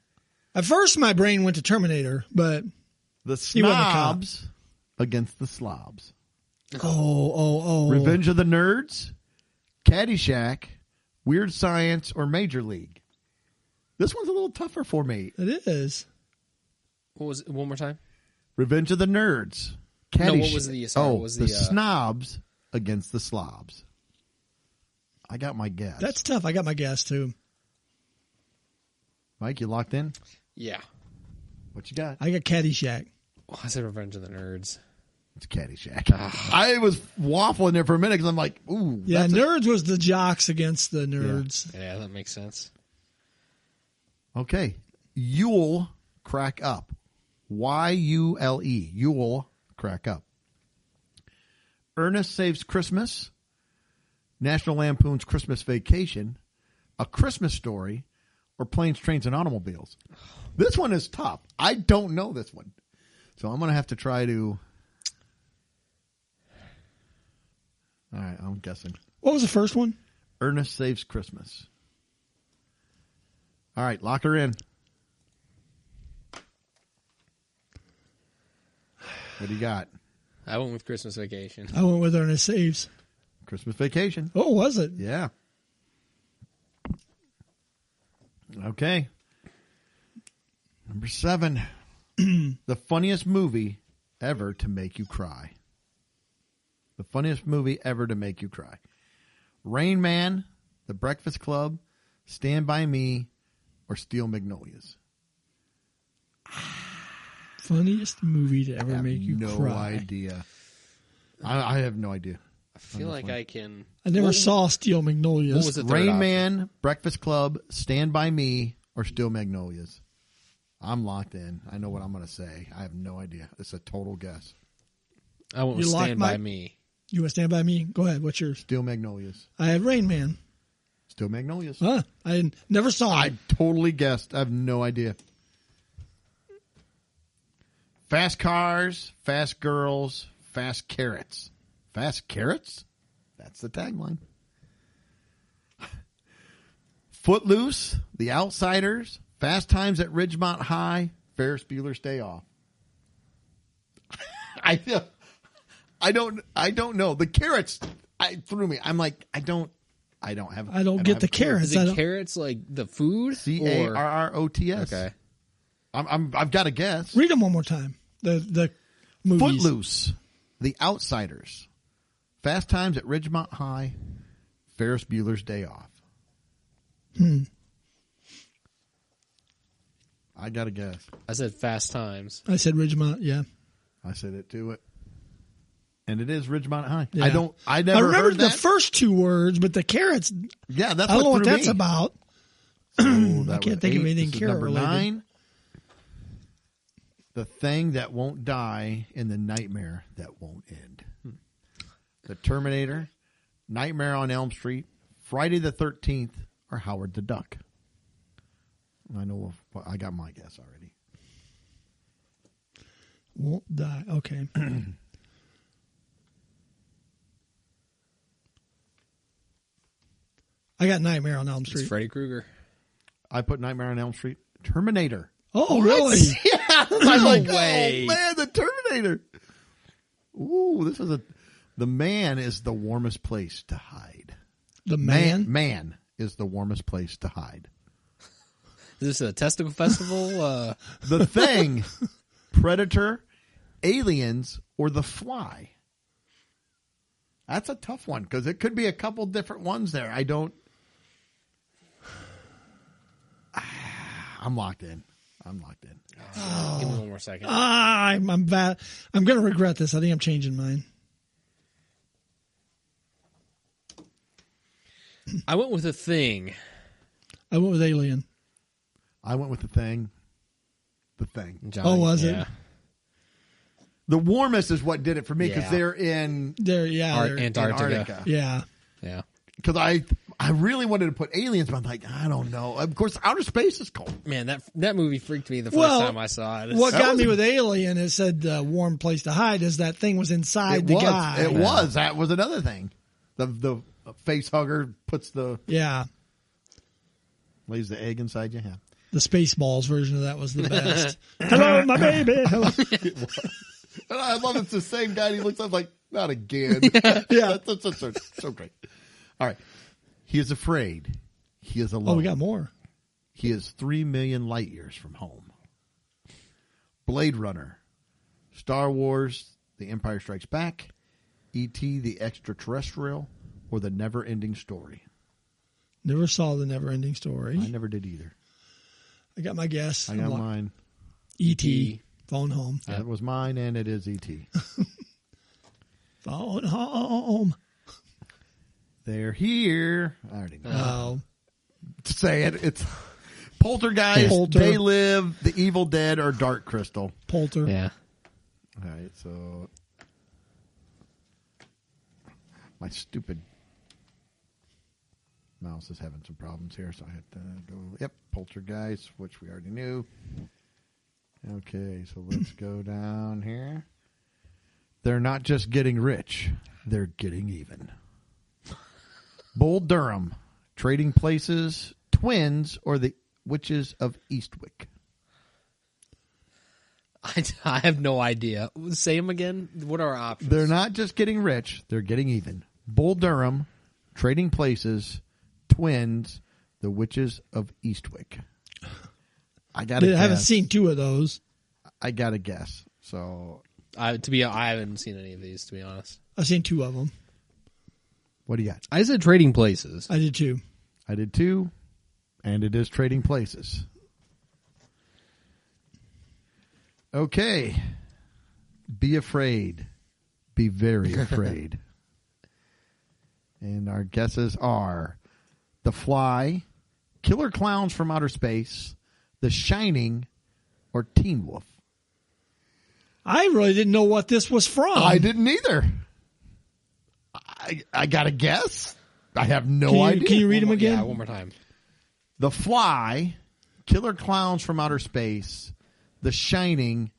At first, my brain went to Terminator, but The He wasn't a cop. Snobs against the Slobs. oh. Revenge of the Nerds, Caddyshack, Weird Science, or Major League. This one's a little tougher for me. It is. What was it? One more time? Revenge of the Nerds. No, what was the- sorry, what was the the, Snobs against the Slobs. I got my guess. That's tough. I got my guess, too. Mike, you locked in? Yeah. What you got? I got Caddyshack. Oh, I said Revenge of the Nerds. It's Caddyshack. I was waffling there for a minute because I'm like, ooh. Yeah, Nerds was the jocks against the nerds. Yeah, that makes sense. Okay. Yule crack up. Y-U-L-E. Yule crack up. Ernest Saves Christmas. National Lampoon's Christmas Vacation. A Christmas Story. Or Planes, Trains, and Automobiles. This one is tough. I don't know this one. So I'm going to have to try to... All right, I'm guessing. What was the first one? Ernest Saves Christmas. All right, lock her in. What do you got? I went with Christmas Vacation. I went with Ernest Saves. Christmas Vacation. Oh, was it? Yeah. Okay. Number 7. The funniest movie ever to make you cry. The funniest movie ever to make you cry. Rain Man, The Breakfast Club, Stand By Me, or Steel Magnolias. Funniest movie to ever I have make you no cry. idea. I have no idea. I feel like I can... I never saw Steel Magnolias. What was the third Rain option? Man, Breakfast Club, Stand By Me, or Steel Magnolias. I'm locked in. I know what I'm going to say. I have no idea. It's a total guess. I went with You locked Stand By Mike? Me. You want to Stand By Me? Go ahead. What's yours? Steel Magnolias. I had Rain Man. Steel Magnolias. Huh? I never saw I it. totally guessed. I have no idea. Fast cars, fast girls, fast carrots. Fast carrots? That's the tagline. Footloose, The Outsiders, Fast Times at Ridgemont High, Ferris Bueller's Day Off. I don't know. The carrots threw me. I'm like, I don't get the a clue. carrots. Is it carrots like the food? Carrots. Okay. I've got to guess. Read them one more time. The movies. Footloose, The Outsiders, Fast Times at Ridgemont High, Ferris Bueller's Day Off. I got to guess. I said Fast Times. I said Ridgemont. Yeah. I said it to it. And it is Ridgemont High. Yeah. I never I remember heard the that. first two words, but the carrots. Yeah, that's I don't know what threw that's me. about. So I can't think of anything carrot number related. 9. The thing that won't die in the nightmare that won't end. The Terminator, Nightmare on Elm Street, Friday the 13th, or Howard the Duck. I know. I got my guess already. Won't die. Okay. I got Nightmare on Elm It's Street. Freddy Krueger. I put Nightmare on Elm Street. Terminator. Oh, really? Yeah. I'm like, way. oh man, the Terminator. Ooh, this is the man is the warmest place to hide. The man? Man is the warmest place to hide. Is this a testicle festival? The Thing, Predator, Aliens, or The Fly. That's a tough one because it could be a couple different ones there. I'm locked in. Give me one more second. I'm bad. I'm going to regret this. I think I'm changing mine. I went with The Thing. I went with Alien. I went with The Thing. The Thing. Johnny, Oh, was it? The warmest is what did it for me because Yeah. they're in There, yeah. they're- Antarctica. Yeah. Yeah. Because I really wanted to put Aliens, but I'm like, I don't know. Of course, outer space is cold. Man, that movie freaked me the first Well, time I saw it. What That got was me a- with Alien is said warm place to hide is that thing was inside the guy. It was. That was another thing. The face hugger puts Yeah. lays the egg inside you. Yeah. The Spaceballs version of that was the best. Hello, my baby. Hello. And I love it's the same guy. And he looks up like, not again. Yeah. That's so great. All right. He is afraid. He is alone. Oh, we got more. He is 3 million light years from home. Blade Runner, Star Wars, The Empire Strikes Back, E.T. the Extraterrestrial, or The Never-Ending Story. Never saw the Never-Ending Story. I never did either. I got my guess. I got mine. E.T. Phone home. That was mine, and it is E.T. Phone home. They're here. I already know. Oh. Say it. It's Poltergeist, Polter. They Live, The Evil Dead, or Dark Crystal. Polter. Yeah. All right, so my stupid mouse is having some problems here, so I had to go. Yep, Poltergeist, which we already knew. Okay, so let's go down here. They're not just getting rich; they're getting even. Bull Durham, Trading Places, Twins, or the Witches of Eastwick. I have no idea. Say them again. What are our options? They're not just getting rich; they're getting even. Bull Durham, Trading Places, Twins, the Witches of Eastwick. I haven't seen two of those. I got to guess. So I haven't seen any of these, to be honest. I've seen two of them. what do you got? I said Trading Places. I did too. I did too, and it is Trading Places. Okay. Be afraid. Be very afraid. And our guesses are The Fly, Killer Clowns from Outer Space, The Shining, or Teen Wolf. I really didn't know what this was from. I didn't either. I got to guess. I have no idea. Can you read them again? Yeah, one more time. The Fly, Killer Clowns from Outer Space, The Shining,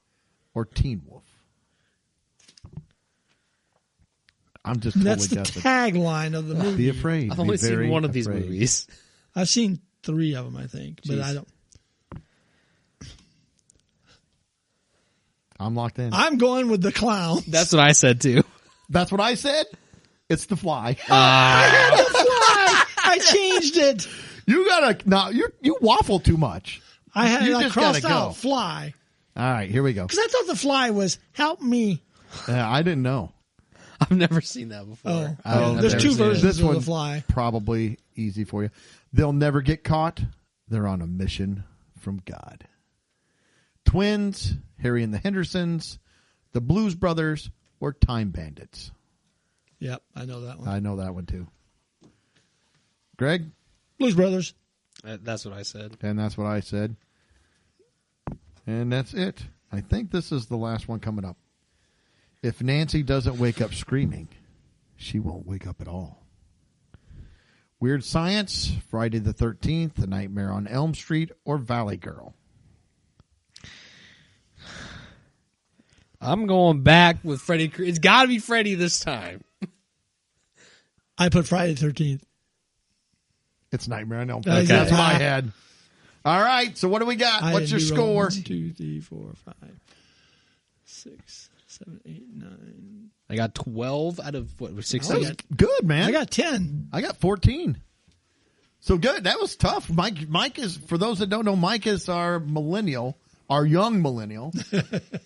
or Teen Wolf. I'm just totally That's the guessing. tagline of the movie. Be afraid. I've Be only very seen one of these afraid. movies. I've seen three of them, I think, but Jeez. I don't. I'm locked in. I'm going with the clown. That's what I said too. That's what I said. It's The Fly. I changed it. You gotta you waffle too much. I just crossed gotta out go. fly All right, here we go. because I thought the fly was help me. I didn't know. I've never seen that before. There's never two seen it. versions This of the one's fly. probably easy for you. They'll never get caught. They're on a mission from God. Twins, Harry and the Hendersons, the Blues Brothers, or Time Bandits. Yep, I know that one. I know that one too. Greg? Blues Brothers. That's what I said. And that's what I said. And that's it. I think this is the last one coming up. If Nancy doesn't wake up screaming, she won't wake up at all. Weird Science, Friday the 13th, The Nightmare on Elm Street, or Valley Girl. I'm going back with Freddy. It's got to be Freddy this time. I put Friday the 13th. It's Nightmare on Elm Okay. Street. That's what I had. All right, so what do we got? I What's your didn't do score? 1, 2, 3, 4, 5, 6, 7, 8, 9. I got 12 out of what? 16. I got- Good, man. I got 10. I got 14. So good. That was tough. Mike is, for those that don't know, Mike is our millennial, our young millennial.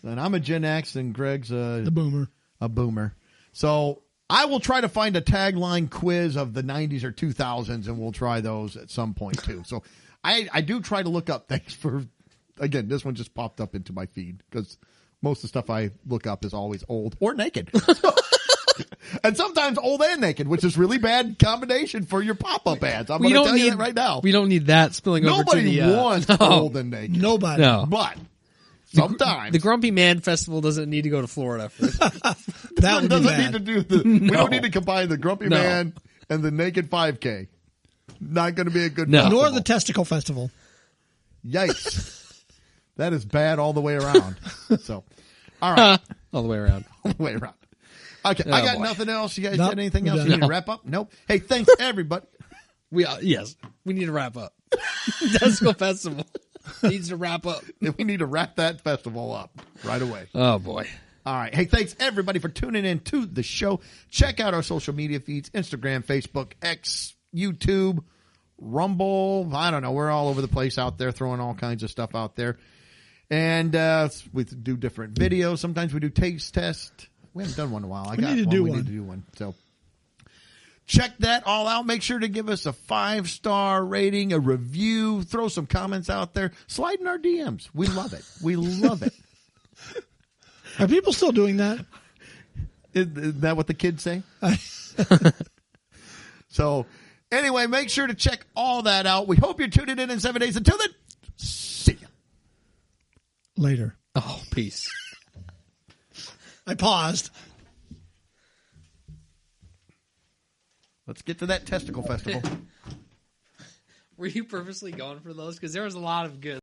And I'm a Gen X and Greg's The boomer. a boomer. So I will try to find a tagline quiz of the 90s or 2000s, and we'll try those at some point too. So I do try to look up things for, again, this one just popped up into my feed because most of the stuff I look up is always old or naked. And sometimes old and naked, which is really bad combination for your pop-up ads. I'm going to tell you that right now. We don't need that spilling over to Nobody the... wants no. old and naked. Nobody. No. But sometimes. The Grumpy Man Festival doesn't need to go to Florida for this. That would be doesn't bad. need to do the. We don't need to combine the Grumpy No. Man and the Naked 5K. Not going to be a good. No. festival. Nor the Testicle Festival. Yikes! That is bad all the way around. So, all right, All the way around. all the way around. Okay, I got boy. nothing else. You guys Nope, got anything we're else? done. You need to No. wrap up? Nope. Hey, thanks everybody. Yes, we need to wrap up. Disco Festival needs to wrap up. We need to wrap that festival up right away. Oh boy. All right. Hey, thanks everybody for tuning in to the show. Check out our social media feeds: Instagram, Facebook, X, YouTube, Rumble. I don't know. We're all over the place out there, throwing all kinds of stuff out there. And we do different videos. Sometimes we do taste test. We haven't done one in a while. We need to do one. So check that all out. Make sure to give us a 5-star rating, a review, throw some comments out there. Slide in our DMs. We love it. We love it. Are people still doing that? Isn't that what the kids say? So, anyway, make sure to check all that out. We hope you're tuning in 7 days. Until then, see you later. Oh, peace. I paused. Let's get to that testicle festival. Were you purposely going for those? Because there was a lot of good.